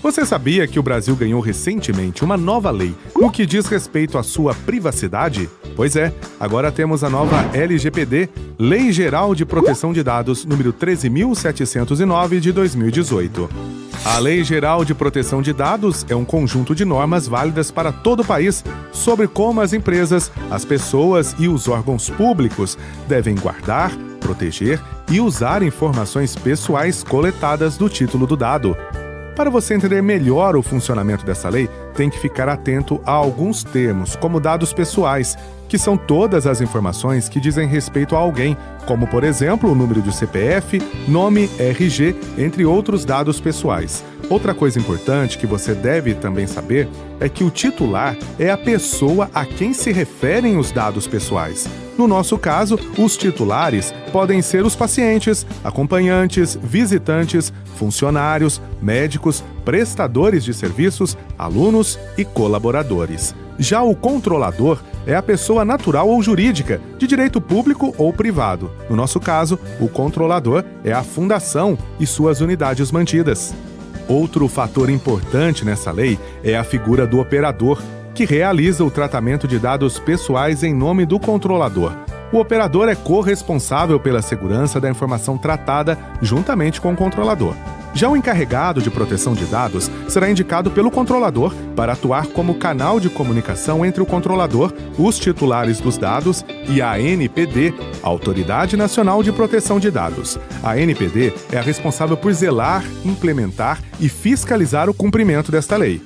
Você sabia que o Brasil ganhou recentemente uma nova lei no que diz respeito à sua privacidade? Pois é, agora temos a nova LGPD, Lei Geral de Proteção de Dados, número 13.709 de 2018. A Lei Geral de Proteção de Dados é um conjunto de normas válidas para todo o país sobre como as empresas, as pessoas e os órgãos públicos devem guardar, proteger e usar informações pessoais coletadas do título do dado. Para você entender melhor o funcionamento dessa lei, tem que ficar atento a alguns termos, como dados pessoais, que são todas as informações que dizem respeito a alguém, como, por exemplo, o número de CPF, nome, RG, entre outros dados pessoais. Outra coisa importante que você deve também saber é que o titular é a pessoa a quem se referem os dados pessoais. No nosso caso, os titulares podem ser os pacientes, acompanhantes, visitantes, funcionários, médicos, prestadores de serviços, alunos e colaboradores. Já o controlador é a pessoa natural ou jurídica, de direito público ou privado. No nosso caso, o controlador é a fundação e suas unidades mantidas. Outro fator importante nessa lei é a figura do operador, que realiza o tratamento de dados pessoais em nome do controlador. O operador é corresponsável pela segurança da informação tratada juntamente com o controlador. Já o encarregado de proteção de dados será indicado pelo controlador para atuar como canal de comunicação entre o controlador, os titulares dos dados e a ANPD, Autoridade Nacional de Proteção de Dados. A ANPD é a responsável por zelar, implementar e fiscalizar o cumprimento desta lei.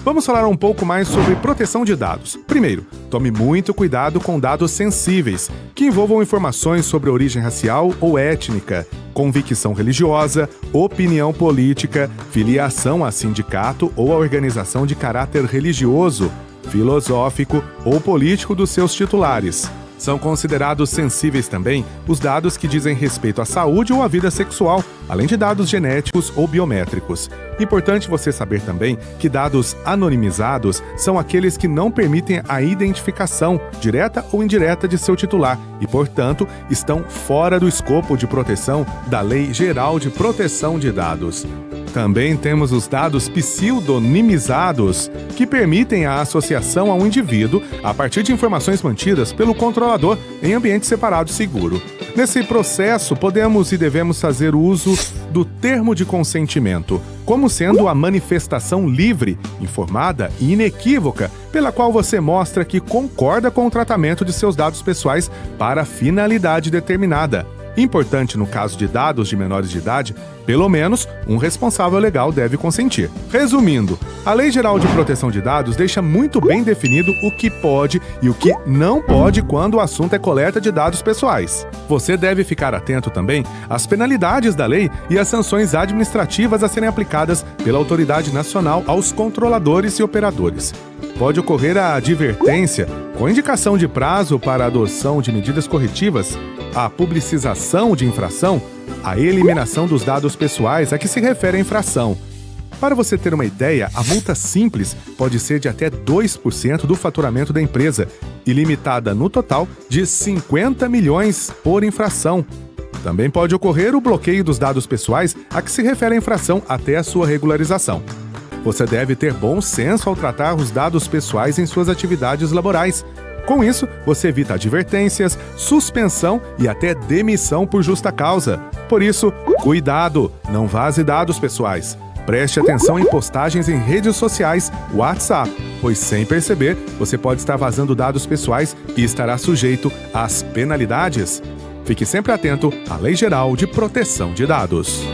Vamos falar um pouco mais sobre proteção de dados. Primeiro, tome muito cuidado com dados sensíveis, que envolvam informações sobre origem racial ou étnica, convicção religiosa, opinião política, filiação a sindicato ou a organização de caráter religioso, filosófico ou político dos seus titulares. São considerados sensíveis também os dados que dizem respeito à saúde ou à vida sexual, além de dados genéticos ou biométricos. Importante você saber também que dados anonimizados são aqueles que não permitem a identificação, direta ou indireta, de seu titular e, portanto, estão fora do escopo de proteção da Lei Geral de Proteção de Dados. Também temos os dados pseudonimizados, que permitem a associação a um indivíduo a partir de informações mantidas pelo controlador em ambiente separado e seguro. Nesse processo, podemos e devemos fazer uso do termo de consentimento, como sendo a manifestação livre, informada e inequívoca, pela qual você mostra que concorda com o tratamento de seus dados pessoais para finalidade determinada. Importante no caso de dados de menores de idade, pelo menos um responsável legal deve consentir. Resumindo, a Lei Geral de Proteção de Dados deixa muito bem definido o que pode e o que não pode quando o assunto é coleta de dados pessoais. Você deve ficar atento também às penalidades da lei e às sanções administrativas a serem aplicadas pela autoridade nacional aos controladores e operadores. Pode ocorrer a advertência, com indicação de prazo para a adoção de medidas corretivas, a publicização de infração, a eliminação dos dados pessoais a que se refere a infração. Para você ter uma ideia, a multa simples pode ser de até 2% do faturamento da empresa e limitada no total de 50 milhões por infração. Também pode ocorrer o bloqueio dos dados pessoais a que se refere a infração até a sua regularização. Você deve ter bom senso ao tratar os dados pessoais em suas atividades laborais. Com isso, você evita advertências, suspensão e até demissão por justa causa. Por isso, cuidado, não vaze dados pessoais. Preste atenção em postagens em redes sociais, WhatsApp, pois sem perceber, você pode estar vazando dados pessoais e estará sujeito às penalidades. Fique sempre atento à Lei Geral de Proteção de Dados.